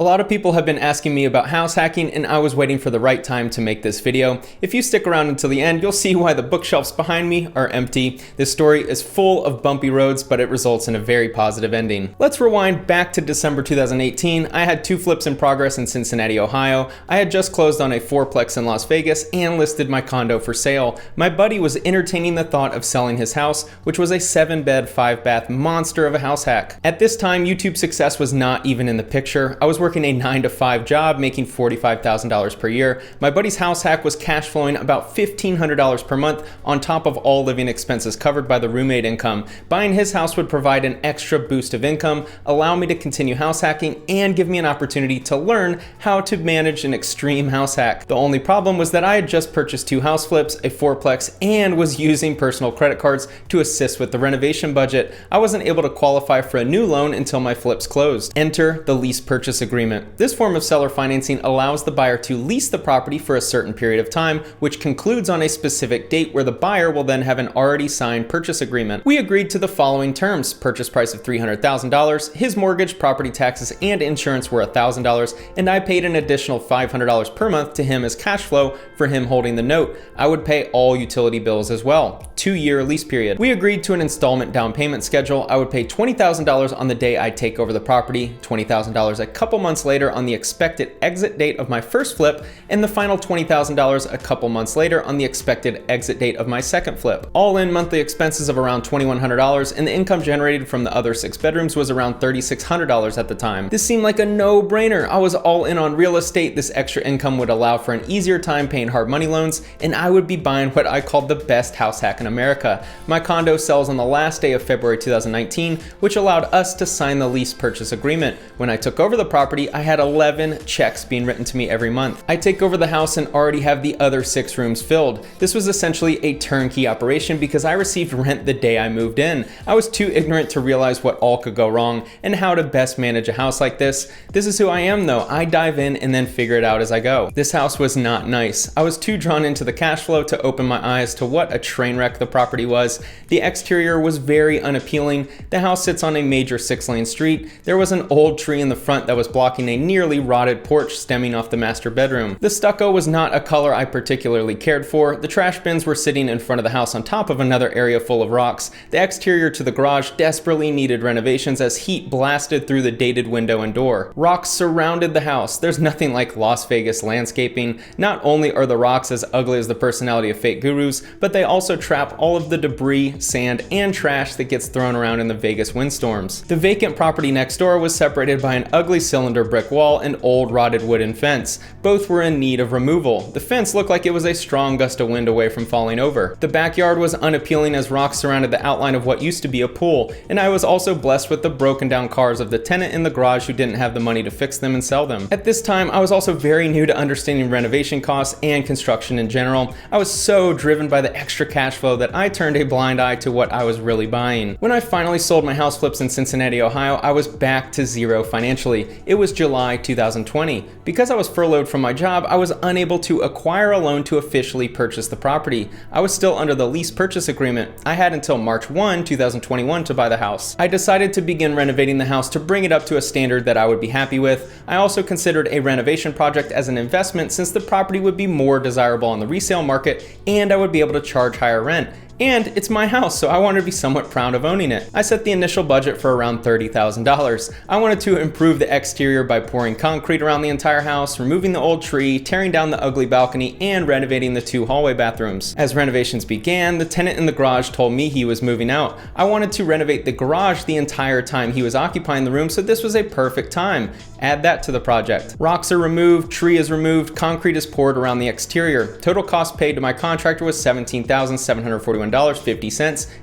A lot of people have been asking me about house hacking, and I was waiting for the right time to make this video. If you stick around until the end, you'll see why the bookshelves behind me are empty. This story is full of bumpy roads, but it results in a very positive ending. Let's rewind back to December 2018. I had 2 flips in progress in Cincinnati, Ohio. I had just closed on a 4-plex in Las Vegas and listed my condo for sale. My buddy was entertaining the thought of selling his house, which was a 7-bed, 5-bath monster of a house hack. At this time, YouTube success was not even in the picture. I was working a 9-to-5 job, making $45,000 per year. My buddy's house hack was cash flowing about $1,500 per month on top of all living expenses covered by the roommate income. Buying his house would provide an extra boost of income, allow me to continue house hacking, and give me an opportunity to learn how to manage an extreme house hack. The only problem was that I had just purchased 2 house flips, a 4-plex, and was using personal credit cards to assist with the renovation budget. I wasn't able to qualify for a new loan until my flips closed. Enter the lease purchase agreement. This form of seller financing allows the buyer to lease the property for a certain period of time, which concludes on a specific date where the buyer will then have an already signed purchase agreement. We agreed to the following terms: purchase price of $300,000, his mortgage, property taxes, and insurance were $1,000, and I paid an additional $500 per month to him as cash flow for him holding the note. I would pay all utility bills as well. 2-year lease period. We agreed to an installment down payment schedule. I would pay $20,000 on the day I take over the property, $20,000 a couple months later on the expected exit date of my first flip, and the final $20,000 a couple months later on the expected exit date of my second flip. All in monthly expenses of around $2,100, and the income generated from the other 6 bedrooms was around $3,600 at the time. This seemed like a no-brainer. I was all in on real estate. This extra income would allow for an easier time paying hard money loans, and I would be buying what I called the best house hack in America. My condo sells on the last day of February 2019, which allowed us to sign the lease purchase agreement. When I took over the property, I had 11 checks being written to me every month. I take over the house and already have the other 6 rooms filled. This was essentially a turnkey operation because I received rent the day I moved in. I was too ignorant to realize what all could go wrong and how to best manage a house like this. This is who I am though. I dive in and then figure it out as I go. This house was not nice. I was too drawn into the cash flow to open my eyes to what a train wreck the property was. The exterior was very unappealing. The house sits on a major 6-lane street. There was an old tree in the front that was blocking a nearly rotted porch stemming off the master bedroom. The stucco was not a color I particularly cared for. The trash bins were sitting in front of the house on top of another area full of rocks. The exterior to the garage desperately needed renovations as heat blasted through the dated window and door. Rocks surrounded the house. There's nothing like Las Vegas landscaping. Not only are the rocks as ugly as the personality of fake gurus, but they also trap all of the debris, sand, and trash that gets thrown around in the Vegas windstorms. The vacant property next door was separated by an ugly cylinder brick wall and old rotted wooden fence. Both were in need of removal. The fence looked like it was a strong gust of wind away from falling over. The backyard was unappealing as rocks surrounded the outline of what used to be a pool, and I was also blessed with the broken down cars of the tenant in the garage who didn't have the money to fix them and sell them. At this time, I was also very new to understanding renovation costs and construction in general. I was so driven by the extra cash flow that I turned a blind eye to what I was really buying. When I finally sold my house flips in Cincinnati, Ohio, I was back to zero financially. It was July 2020. Because I was furloughed from my job, I was unable to acquire a loan to officially purchase the property. I was still under the lease purchase agreement. I had until March 1, 2021 to buy the house. I decided to begin renovating the house to bring it up to a standard that I would be happy with. I also considered a renovation project as an investment since the property would be more desirable on the resale market and I would be able to charge higher rent. And it's my house, so I wanted to be somewhat proud of owning it. I set the initial budget for around $30,000. I wanted to improve the exterior by pouring concrete around the entire house, removing the old tree, tearing down the ugly balcony, and renovating the 2 hallway bathrooms. As renovations began, the tenant in the garage told me he was moving out. I wanted to renovate the garage the entire time he was occupying the room, so this was a perfect time. Add that to the project. Rocks are removed, tree is removed, concrete is poured around the exterior. Total cost paid to my contractor was $17,741.50.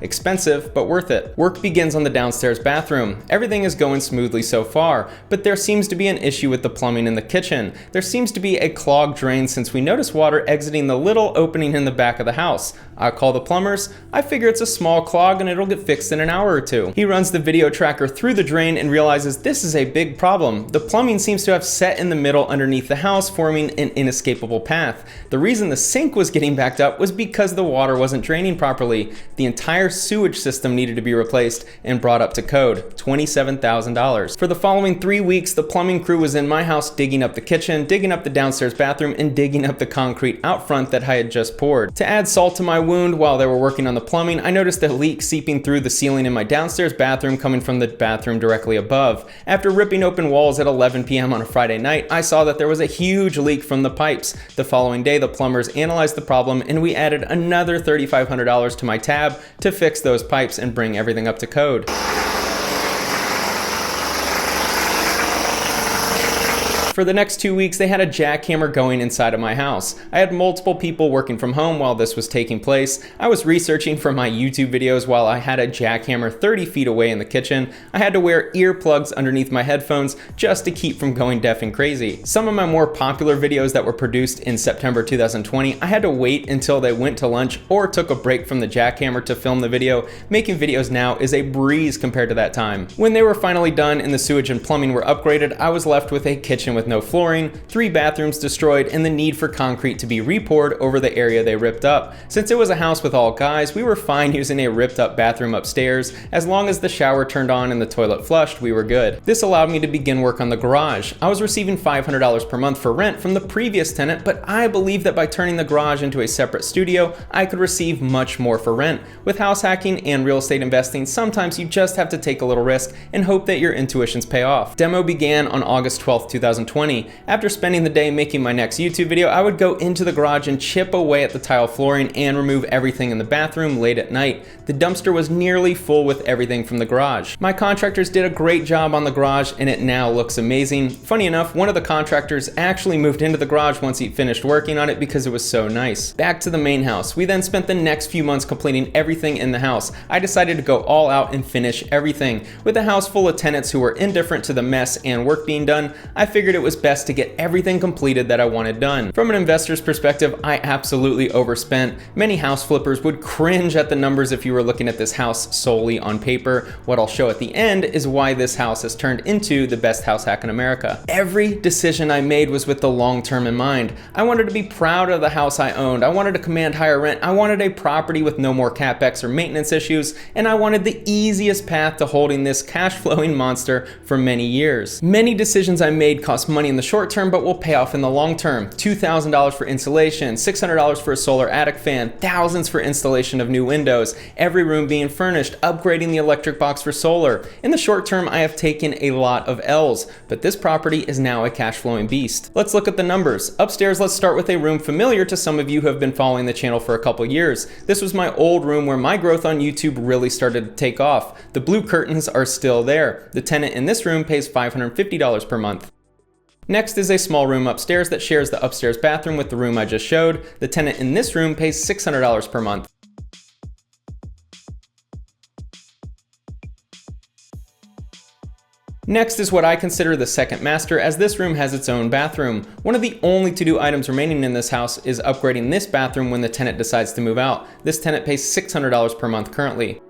Expensive, but worth it. Work begins on the downstairs bathroom. Everything is going smoothly so far, but there seems to be an issue with the plumbing in the kitchen. There seems to be a clogged drain since we notice water exiting the little opening in the back of the house. I call the plumbers. I figure it's a small clog and it'll get fixed in an hour or 2. He runs the video tracker through the drain and realizes this is a big problem. The plumbing seems to have set in the middle underneath the house, forming an inescapable path. The reason the sink was getting backed up was because the water wasn't draining properly properly. The entire sewage system needed to be replaced and brought up to code, $27,000. For the following 3 weeks, the plumbing crew was in my house digging up the kitchen, digging up the downstairs bathroom, and digging up the concrete out front that I had just poured. To add salt to my wound while they were working on the plumbing, I noticed a leak seeping through the ceiling in my downstairs bathroom coming from the bathroom directly above. After ripping open walls at 11 p.m. on a Friday night, I saw that there was a huge leak from the pipes. The following day, the plumbers analyzed the problem and we added another $3,500 to my tab to fix those pipes and bring everything up to code. For the next 2 weeks, they had a jackhammer going inside of my house. I had multiple people working from home while this was taking place. I was researching for my YouTube videos while I had a jackhammer 30 feet away in the kitchen. I had to wear earplugs underneath my headphones just to keep from going deaf and crazy. Some of my more popular videos that were produced in September 2020, I had to wait until they went to lunch or took a break from the jackhammer to film the video. Making videos now is a breeze compared to that time. When they were finally done and the sewage and plumbing were upgraded, I was left with a kitchen with no flooring, 3 bathrooms destroyed, and the need for concrete to be repoured over the area they ripped up. Since it was a house with all guys, we were fine using a ripped up bathroom upstairs. As long as the shower turned on and the toilet flushed, we were good. This allowed me to begin work on the garage. I was receiving $500 per month for rent from the previous tenant, but I believed that by turning the garage into a separate studio, I could receive much more for rent. With house hacking and real estate investing, sometimes you just have to take a little risk and hope that your intuitions pay off. Demo began on August 12th, 2020. After spending the day making my next YouTube video, I would go into the garage and chip away at the tile flooring and remove everything in the bathroom late at night. The dumpster was nearly full with everything from the garage. My contractors did a great job on the garage and it now looks amazing. Funny enough, one of the contractors actually moved into the garage once he finished working on it because it was so nice. Back to the main house. We then spent the next few months completing everything in the house. I decided to go all out and finish everything. With a house full of tenants who were indifferent to the mess and work being done, I figured it was best to get everything completed that I wanted done. From an investor's perspective, I absolutely overspent. Many house flippers would cringe at the numbers if you were looking at this house solely on paper. What I'll show at the end is why this house has turned into the best house hack in America. Every decision I made was with the long term in mind. I wanted to be proud of the house I owned. I wanted to command higher rent. I wanted a property with no more capex or maintenance issues, and I wanted the easiest path to holding this cash flowing monster for many years. Many decisions I made cost money in the short term, but will pay off in the long term. $2,000 for insulation, $600 for a solar attic fan, thousands for installation of new windows, every room being furnished, upgrading the electric box for solar. In the short term, I have taken a lot of L's, but this property is now a cash flowing beast. Let's look at the numbers. Upstairs, let's start with a room familiar to some of you who have been following the channel for a couple years. This was my old room where my growth on YouTube really started to take off. The blue curtains are still there. The tenant in this room pays $550 per month. Next is a small room upstairs that shares the upstairs bathroom with the room I just showed. The tenant in this room pays $600 per month. Next is what I consider the second master, as this room has its own bathroom. One of the only to-do items remaining in this house is upgrading this bathroom when the tenant decides to move out. This tenant pays $600 per month currently.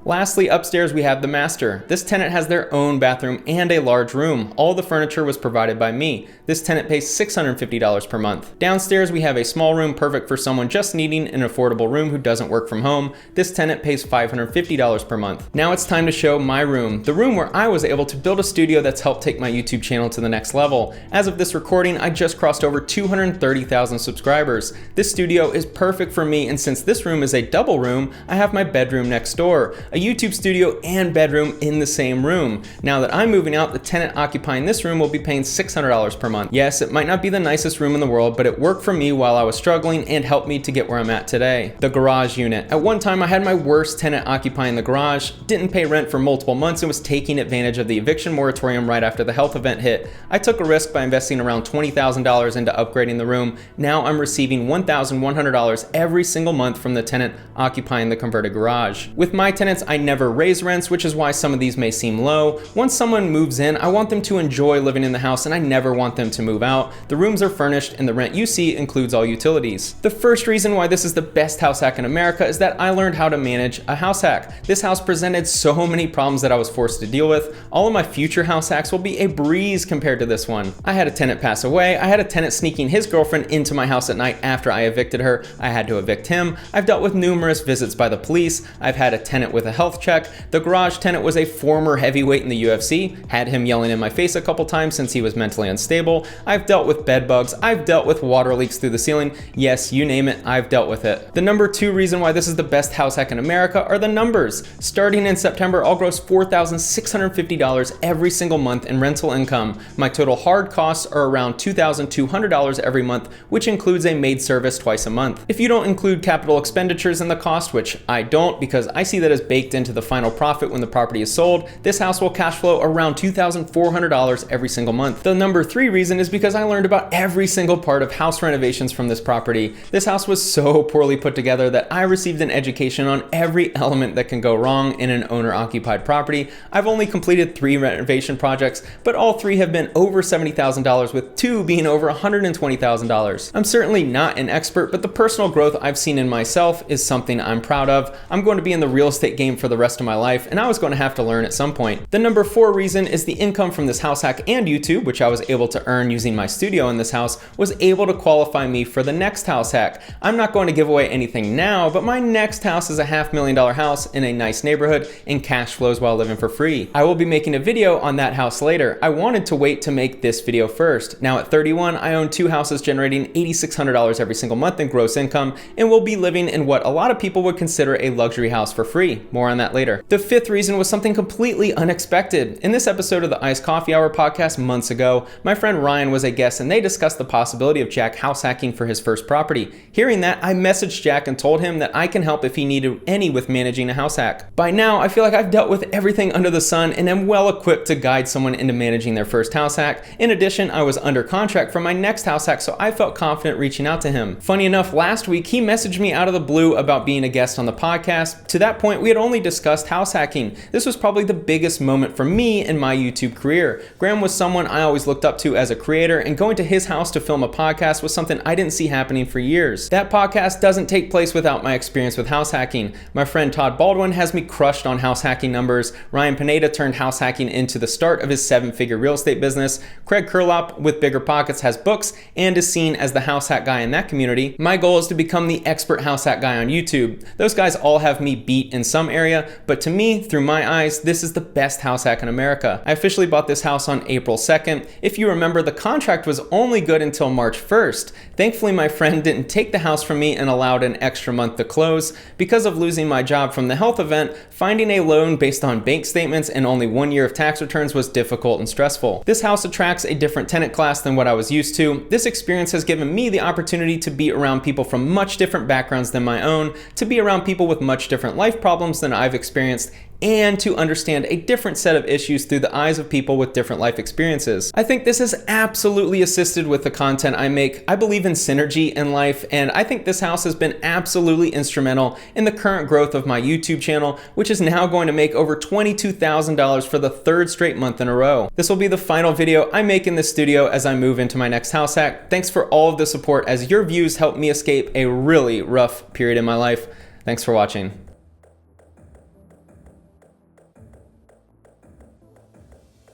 Lastly, upstairs we have the master. This tenant has their own bathroom and a large room. All the furniture was provided by me. This tenant pays $650 per month. Downstairs we have a small room perfect for someone just needing an affordable room who doesn't work from home. This tenant pays $550 per month. Now it's time to show my room, the room where I was able to build a studio that's helped take my YouTube channel to the next level. As of this recording, I just crossed over 230,000 subscribers. This studio is perfect for me, and since this room is a double room, I have my bedroom next door. A YouTube studio and bedroom in the same room. Now that I'm moving out, the tenant occupying this room will be paying $600 per month. Yes, it might not be the nicest room in the world, but it worked for me while I was struggling and helped me to get where I'm at today. The garage unit. At one time, I had my worst tenant occupying the garage, didn't pay rent for multiple months, and was taking advantage of the eviction moratorium right after the health event hit. I took a risk by investing around $20,000 into upgrading the room. Now I'm receiving $1,100 every single month from the tenant occupying the converted garage. With my tenants, I never raise rents, which is why some of these may seem low. Once someone moves in, I want them to enjoy living in the house and I never want them to move out. The rooms are furnished and the rent you see includes all utilities. The first reason why this is the best house hack in America is that I learned how to manage a house hack. This house presented so many problems that I was forced to deal with. All of my future house hacks will be a breeze compared to this one. I had a tenant pass away. I had a tenant sneaking his girlfriend into my house at night after I evicted her. I had to evict him. I've dealt with numerous visits by the police. I've had a tenant with a health check. The garage tenant was a former heavyweight in the UFC. Had him yelling in my face a couple times since he was mentally unstable. I've dealt with bed bugs. I've dealt with water leaks through the ceiling. Yes, you name it, I've dealt with it. The number 2 reason why this is the best house hack in America are the numbers. Starting in September, I'll gross $4,650 every single month in rental income. My total hard costs are around $2,200 every month, which includes a maid service twice a month. If you don't include capital expenditures in the cost, which I don't because I see that as baked into the final profit when the property is sold, this house will cash flow around $2,400 every single month. The number 3 reason is because I learned about every single part of house renovations from this property. This house was so poorly put together that I received an education on every element that can go wrong in an owner-occupied property. I've only completed 3 renovation projects, but all 3 have been over $70,000, with 2 being over $120,000. I'm certainly not an expert, but the personal growth I've seen in myself is something I'm proud of. I'm going to be in the real estate game for the rest of my life, and I was going to have to learn at some point. The number 4 reason is the income from this house hack and YouTube, which I was able to earn using my studio in this house, was able to qualify me for the next house hack. I'm not going to give away anything now, but my next house is a $500,000 house in a nice neighborhood and cash flows while living for free. I will be making a video on that house later. I wanted to wait to make this video first. Now at 31, I own 2 houses generating $8,600 every single month in gross income and will be living in what a lot of people would consider a luxury house for free. More on that later. The 5th reason was something completely unexpected. In this episode of the Iced Coffee Hour podcast months ago, my friend Ryan was a guest and they discussed the possibility of Jack house hacking for his first property. Hearing that, I messaged Jack and told him that I can help if he needed any with managing a house hack. By now, I feel like I've dealt with everything under the sun and am well equipped to guide someone into managing their first house hack. In addition, I was under contract for my next house hack, so I felt confident reaching out to him. Funny enough, last week, he messaged me out of the blue about being a guest on the podcast. To that point, we had only discussed house hacking. This was probably the biggest moment for me in my YouTube career. Graham was someone I always looked up to as a creator, and going to his house to film a podcast was something I didn't see happening for years. That podcast doesn't take place without my experience with house hacking. My friend Todd Baldwin has me crushed on house hacking numbers. Ryan Pineda turned house hacking into the start of his 7-figure real estate business. Craig Kurlop with Bigger Pockets has books and is seen as the house hack guy in that community. My goal is to become the expert house hack guy on YouTube. Those guys all have me beat in some area, but to me, through my eyes, this is the best house hack in America. I officially bought this house on April 2nd. If you remember, the contract was only good until March 1st. Thankfully, my friend didn't take the house from me and allowed an extra month to close. Because of losing my job from the health event, finding a loan based on bank statements and only 1 year of tax returns was difficult and stressful. This house attracts a different tenant class than what I was used to. This experience has given me the opportunity to be around people from much different backgrounds than my own, to be around people with much different life problems than I've experienced, and to understand a different set of issues through the eyes of people with different life experiences. I think this has absolutely assisted with the content I make. I believe in synergy in life, and I think this house has been absolutely instrumental in the current growth of my YouTube channel, which is now going to make over $22,000 for the 3rd straight month in a row. This will be the final video I make in the studio as I move into my next house hack. Thanks for all of the support, as your views help me escape a really rough period in my life. Thanks for watching.